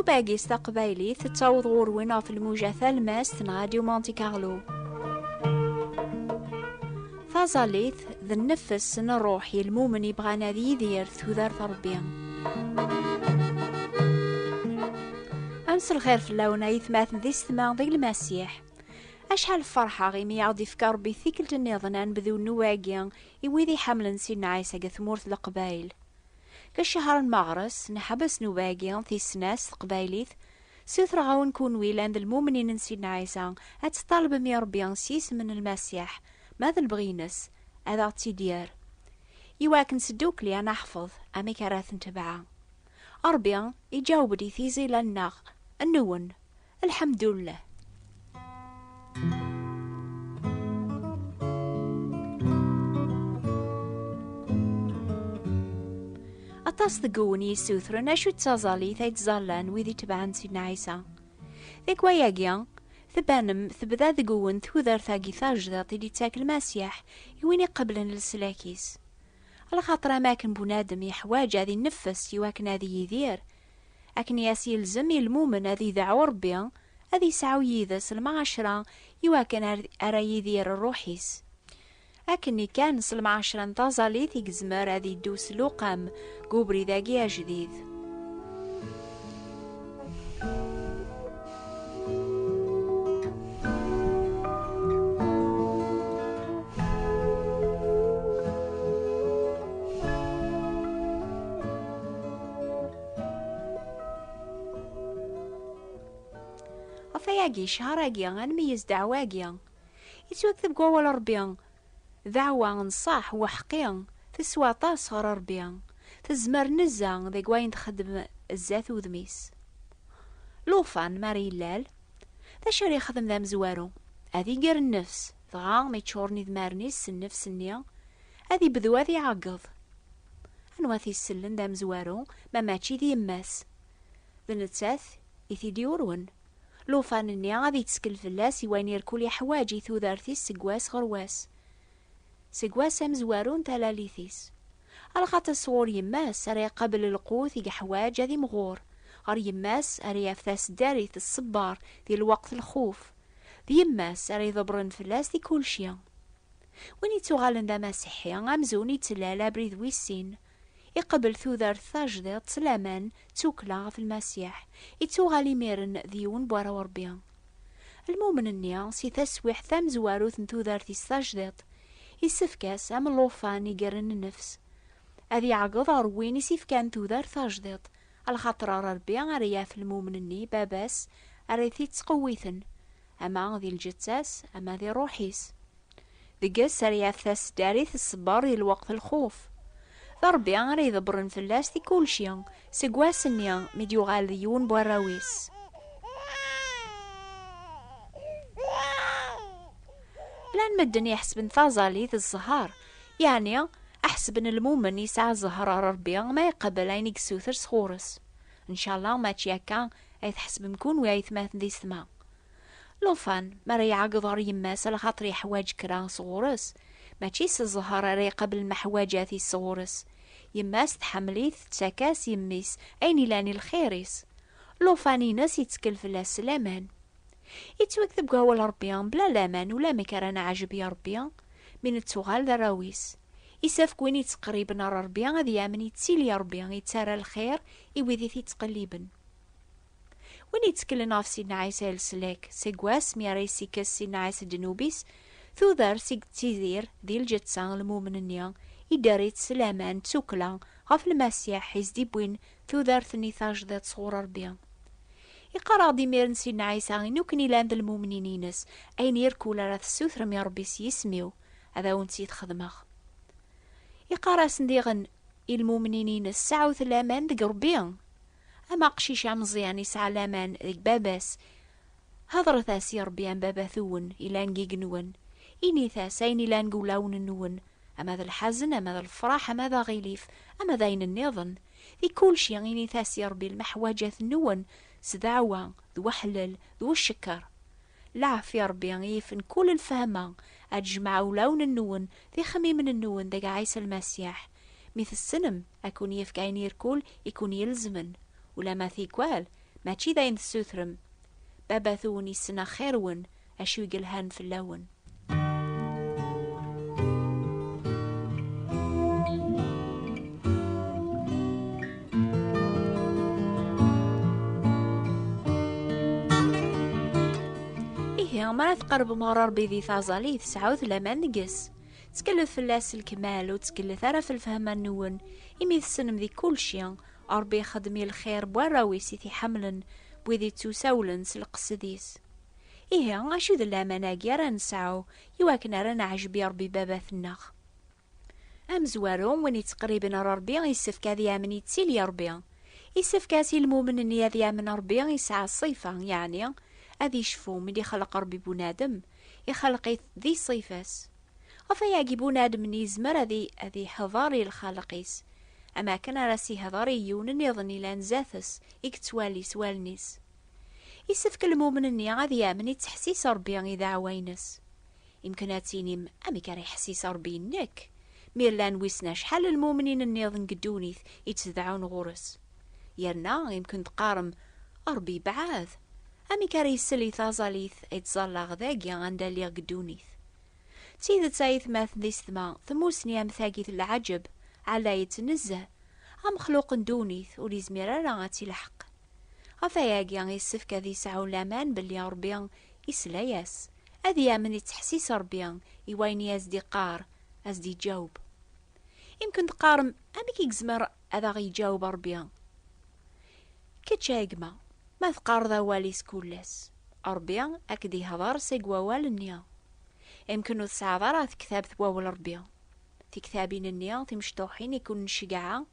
باقي استقبايلي تتعوض غورونا في الموجة ثالماس تنغاديو مونتي كارلو. ثازاليث ذا النفس سن الروح المؤمن يبغانا ذي يدير ثودار ربي. أمس الخير في اللون يثماث ذي السماء ذي المسيح. أشحال الفرحة غيمي يعود يفكر بثيكلة النظنان بذو النواقيا يويذي حمل سيدنا عيسى قثمورث القبايل. كالشهر المغرس نحبس نواقيا في السناس قبايليث سيثر غاون كون ويلاند المؤمنين سيدنا عيسى هتطالب مي ربيان سيس من المسيح ماذا البغينس هذا تيدير يواكن سدوك لي أنا أحفظ أمي كراث نتبعا أربيان يجاوب لي ثيزي للناغ النون الحمد لله. أتصدقون يسوثرن أشو تزازالي ثيتزالان ويذي تبعن سيدنا عيسى ذيك وياقيا ثبانم ثبذا ذقون ثوذر ثاقي ثاجداطي دي تاكل المسيح يويني قبلا للسلاكيس على خاطر أماكن بنادم يحواج هذي النفس يواكن هذي يذير أكن ياسي يلزم المؤمن هذي ذعو ربيا هذي سعو يذس المعاشرة يواكن أرى يذير الروحيس أكني كان سلم عشرة تازالي ثيك زمار هذي دوس لوقام قبري ذاقيا جديد. أفياقي شهراقيا غنميز دعواقيا يتوكتب قوة لربيا دعوة نصاح وحقيا تسوى طاس غير ربيا تزمر نزا ذي قواين تخدم الزات وذميس لوفان ماري اللال ذا شاري خدم ذا مزوارو هذي قر النفس ضغا ميتشورني ذمارنيس النفس النيا هذي بذوا ذي عقض انواثي السلن ذا مزوارو ما ماتشي ذي يماس ذا نتاث إثي ديورون لوفان النيا غادي تسكل فلاس يوين يركولي حواجي ثوذارثي سقواس غرواس سقواس مزوارون تلاليثيس على خاطر صور يماس أري قبل القوث يقى حواج هذي مغور غير يماس أري يفثاس داريث الصبار ذي الوقت الخوف ذي يماس أري ضبرن فلاس ذي كل شيء وين يتوغالن ذا مسيحي غامزون يتلالا بريد ويسين يقبل ثوذار ثاجدات سلامان توكلا في المسيح يتوغالي ميرن ذيون بورا وربيان المؤمن النيا سي تسويح ثام زواروث ثوذار ثاجدات يسفكاس أم اللوفان يقرن النفس هذي عقض أروين يسفكان ثوذار ثاجدات على خاطر ربيان أريا في المؤمن الني باباس أريثي تقويثن أما ذي الجتاس أما ذي روحيس ذي قس أريا ثاس داريث الصبار ذي الوقت الخوف ضربي أنا يضبرن فلاس دي كل شيء سقواس النيا ميديو غاليون بوراويس لان مدن يحسبن ثازالي ذي الزهار يعني أحسب أن المؤمن يسعى زهر ربي ما يقبل أين يكسوثر سخورس إن شاء الله ما تشيكا أي تحسب مكون ويثماث ذي سما لوفان مرا يعقض يماس على خاطر يحواج كرا صغورس ما تشيس الزهر ري قبل محواجاتي الصغورس يماس تحمليث تساكاس يميس أين لاني الخيريس لوفاني ناس يتكلف لا سلامان يتوكذب قهوة لربيان بلا لامان ولا مكرانا عجب يا ربيان من التغال ذراويس يسافك وين يتقريبن ربيان هذي يامن يتسيل يا ربيان يتسارى الخير يوذي تقليبن وين يتكلنا في سيدنا عيسى السلاك سيقواس مياريسي كاس سيدنا عيسى الدنوبيس ثوذار سيق تيذير ذي الجتسان المؤمن النيا يداريت سلامان تسوكلا غاف المسيح يزدي بوين ثوذار ثني ذات صغور ربيان يقرا دي ميرن سيدنا عيسى نوكني لاند المؤمنينينس اين يركو لراث السوثر يا ربي سيسميو هذا ونسيت خدمخ يقرا سنديغن المؤمنين السعو ثلامان دق ربيان اما قشيش مزيان يسعى لامان دق باباس هضر ثاسي ربيان بابا ثون الى نقيق نون إني ثاسين الى نقولاون النون اما ذا الحزن اما ذا الفرح اما ذا غيليف اما ذاين النظن ذي كل شي إني ثاسي ربي المحواجات النون سدعوة ذو حلل ذو الشكر لعف يا ربي يفن كل الفهمة أجمعوا لون النون ذي خمي من النون ذي عيسى المسيح مثل السنم أكون يفقعين يركول يكون يلزمن ولا ما ثيكوال ماشي داين تسوثرم، بابا ثوني سنا خيرون أشو يقلهان في اللون. إيه ما تقرب مرار بيدي ثازالي تسعود لما نقص تكلف فلاس الكمال وتكلف أرى في الفهم النون إمي تسنم ذي كل شيء أربي خدمي الخير بوراوي سيثي حملا بوذي تساولن سلقصديس. إيه أشو ذا لامناقي راه نسعو يواكنا رانا عجبي ربي بابا ثناخ أمزوارو وين تقريبا ربي يسفك هذي من تسيلي ربي يسفك هاسي المؤمن اني هذي من ربي يسعى الصيفة يعني هذي يشفو ملي خلق ربي بنادم يخلق ذي صيفاس وفياقي بنادم يزمر هذي حضاري الخالقيس أما كان راسي هضاري يون يظني لان زاثس يكتوالي سوالنيس يسفك المؤمن اني هذي من تحسيس ربي إذا عوينس يمكن هاتيني أمي كاري حسيس ربي نك ميرلان ويسنا شحال المؤمنين النيضن قدونيث يتدعون غورس يرنا يمكن تقارم أربي بعاذ أمي كاري سلي ثازاليث يتزالا غذاقيا عند اللي قدونيث تيذ تسايث ماث ديس ثما ثموسني أمثاقيث العجب على يتنزه أم خلوق دونيث وليزميرا رغاتي الحق غفاياقيا يسفك ذي سعو لامان باللي ربيان يسلاياس أذي من يتحسيس ربيان يويني أزدي قار أزدي جاوب يمكن تقارم أمي كي يزمر أذا غيجاوب ربيان كتشاقما ما ثقار ذا واليس كولس ربيان أكدي هضار سيقوا والنيا يمكن تسعى ضارات كتاب ثواول ربيان في كتابين النيا تمشطوحين يكون نشقعا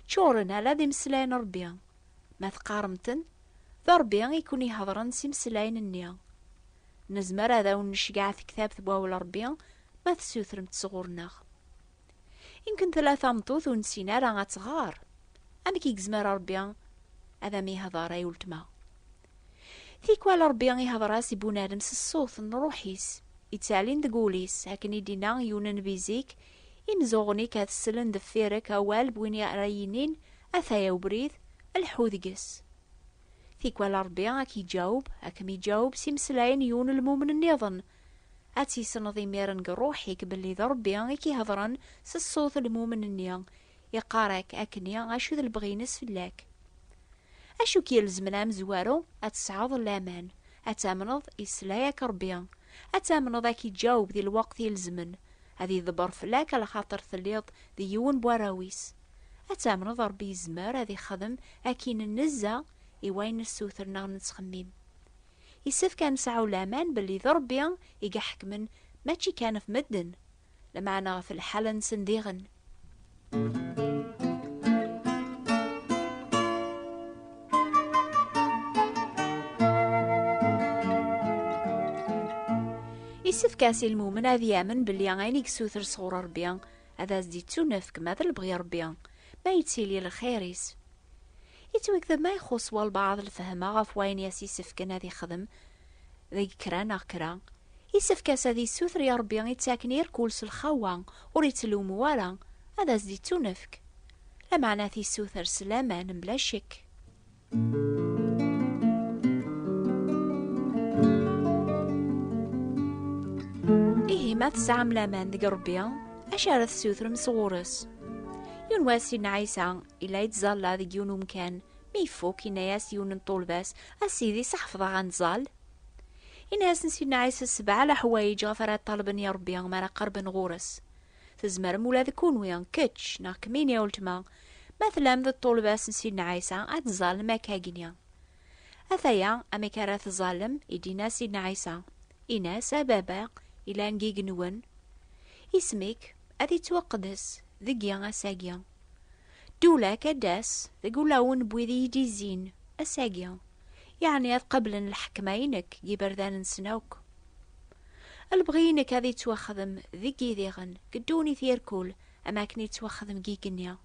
تشورنا لا ذي مسلاين ربيان ما ثقارمتن ذا ربيان يكون يهضرن سي مسلاين النيا نزمر هذا ونشقع في كتاب ثواول ربيان ما تسوثرم تصغورناغ يمكن 3 مطوث ونسينا راه غتغار أمي كي يزمر ربيان هذا مي هضارا يولتما ثيكوال ربيان يهضر سي بونادم الصوت نروحيس يتسالين دقوليس هاكن يدينا يونن بيزيك يمزوغني كاتسلن دفيرك أوال بويني راينين أثايا وبريد الحوذقس ثيكوال ربيان هاك يجاوب هاكم يجاوب سيمسلاين يون المؤمن النظن أتي سنظي ميرن قروحيك باللي ذا ربيان يكي هضرن سالصوت المؤمن النيا يقارك أكنيا أشو ذا البغينس فلاك أشو كي يلزمنا مزوارو أتسعاض اللامان أتامنض إسلايك ربيان أتامنض أكي جاوب ذي الوقت يلزمن هذي ذبر فلاك على خاطر ثليط ذي يون بواراويس أتامنض ربي يزمار هذي خدم أكي ننزا إوين السوثرنا نتخميم يسف كان سعو لامان باللي ذا ربيان إيقا حكمن ماشي كان في مدن لمعنا في الحالة نسنديغن يسف كاسي المؤمن هذي يامن باللي غاينيك سوثر صغور ربيان هذا زديد تونفك ماذا البغي ربيان ما يتسيلي الخيريس يتوكذب ما يخص والبعض الفهمة غف وين ياسي سفكن هذي خدم ذي كرا كرا يسف كاس هذي سوثر يا ربيان يتساكن يركولس الخوان وريتلوم ورا هذا زديد تونفك لمعنى ثي سوثر سلامان بلا شك إيه ما تسعم لامان ذي ربيان أشارت سوثر مصغورس يون واسي نعيسى إلا يتزال ذي يون مكان ميفوك إناياس يون نطول باس أسيدي صحفظة غنزال إناياس نسينا عيسى 7 لحوايج غفرات طالبن يا ربيان مانا قربن غورس تزمر مولا ذكون ويان كتش ناك مين يا ولتما مثلا ذا الطول باس نسينا عيسى أتزال ما كاقنيا أثايا أمي كارات ظالم إدينا سيدنا عيسى إناس بابا إلا نجيق نون اسمك أذي توقدس ذقيا أساقيا دولا كداس ذقولاون بوذي ديزين أساقيا يعني قبل الحكمينك يبردان نسنوك البغينك هذي توخذم ذقي ذيغن قدوني ثيركول أماكني توخذم جيقنيا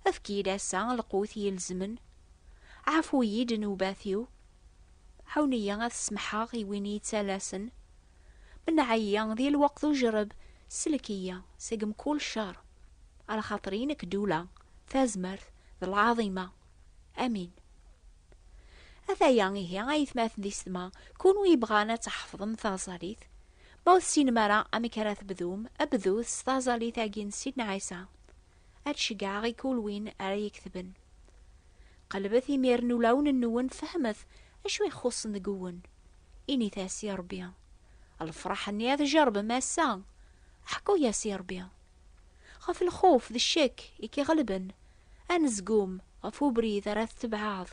أفكي داسا لقوث يلزمن عفو يدن وباثيو حونيا غتسمحا غيويني تسالاسن من عيان ذي الوقت وجرب سلكية سقم كل شهر على خاطرينك دولة ثازمرث ذي العظيمة أمين أثايا إيه أيثماث دي سما كونوا يبغانا تحفظن ثازاليث موث سين مرا أمكرات بذوم أبذوث ثازاليث أجين سيدنا عيسى أتشقع غيكول وين أرى يكتبن قلبثي ميرنو لون النون فهمث أشوي خص نقون إني تاسي ربيا الفرح أني هذا جرب ماسا حكو يا سي ربيا خاف الخوف ذي الشك إكي غلبن أنزقوم غفو بريد رث بعض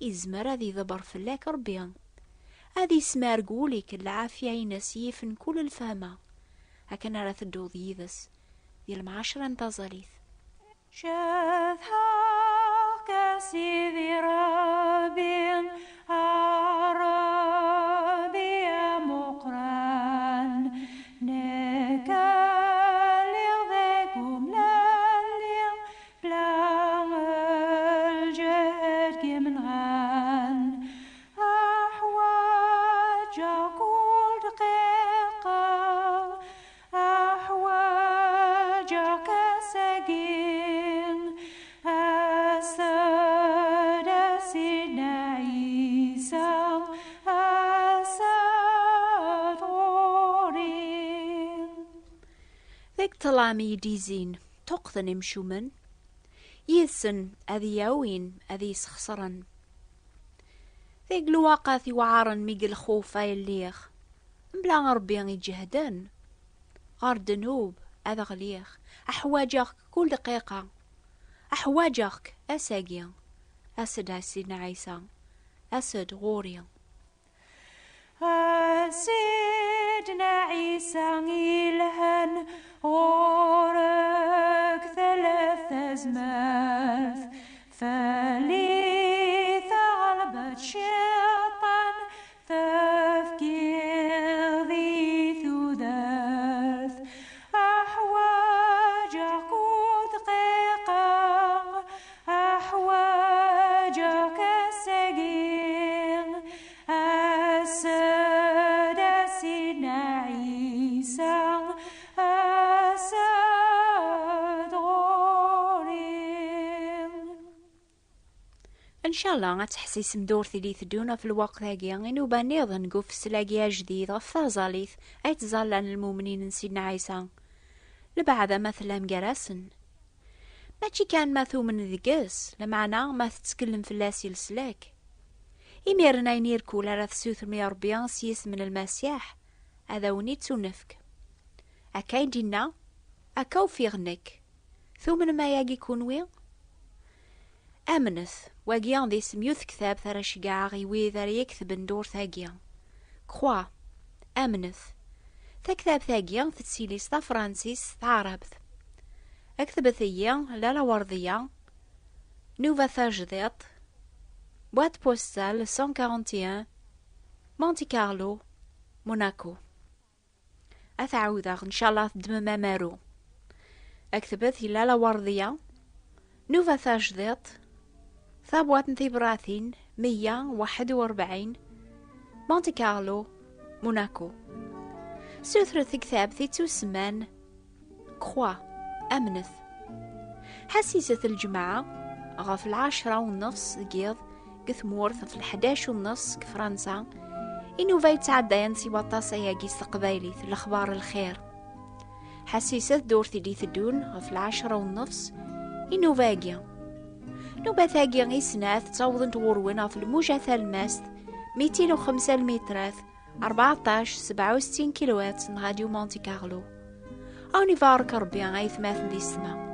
إزمر هذي ذبر فلاك ربيا هذي سمار قولك العافية ينسيف كل الفهمة هكذا رث الدوض يذس ديال المعاشرة انتظريث شذها كسيذي رابين عربي مقران نكاليغ ذاكم لاليغ بلاغ الجهد كمن غان أحواج كل دقيقة أحواج كسجين أسد سيدنا عيسى أسد غورين ذيك طلامي ديزين تقضن مشومن يثن أذي يوين أذي سخسرن ذيك الواقاثي وعارن ميقل خوفا يليخ بلا ربي يجهدن غار دنوب هذا غليخ أحواجك كل دقيقة أحواجك أساقيا أسد سيدنا عيسى أسد غوريا سيدنا عيسى إلهن غورك ثلاث أزماث ثالث غلبة شيطان تفكير ذي ثلاث أحواجك دقيقة أحواجك سجين أسد سيدنا عيسى أسد غورين إن شاء الله غتحسيس مدورتي لي تدونا في الوقت هاكيا إنو بانيض نقوف سلاقيا جديدة في ثازاليث أي تزالان المؤمنين سيدنا عيسى لبعض مثلا مقراسن ماشي كان ماثو من ذقاس لمعنا ما تتكلم في اللاسي لسلاك إميرنا ينيركو لا ثسوث ربيان سيس من المسيح هذا ونيتو نفك أكاين دينا أكاو في غنك ثم ما ياقي كونوي أمنث واقيان دي سميوث كتاب ثرى شقاع غيوي ذرى يكتب ندور ثاقيا كخوا أمنث تكتاب ثاقيا تتسيليس تا فرانسيس تعربث أكتب ثيا لالا وردية نوفا ثاجديط بوات بوستال 141 مونتي كارلو موناكو أتعوذ إن شاء الله تدم مامارو أكتبت لالا وردية نوفا ثاجديط ثابوات نثيبراثين 141 مونتي كارلو موناكو سوثرث كتاب ثيتو سمان كخوا أمنث حسيسة الجماعة غاف 10:30 دقيق كثمورث في 11:30 كفرنسا إنو فايتعدى ينسي بطاسة ياقيس قبايليث الأخبار الخير حسيسة دورتي دي ثدون غاف 10:30 إنو فاقيا نوبة ثاقيا غيسناث تعوضن تغورونا في الموجة ثالماست 205 المترات 14-67 كيلوات من راديو مونتي كارلو أوني فارك ربي غايث ماثن دي السما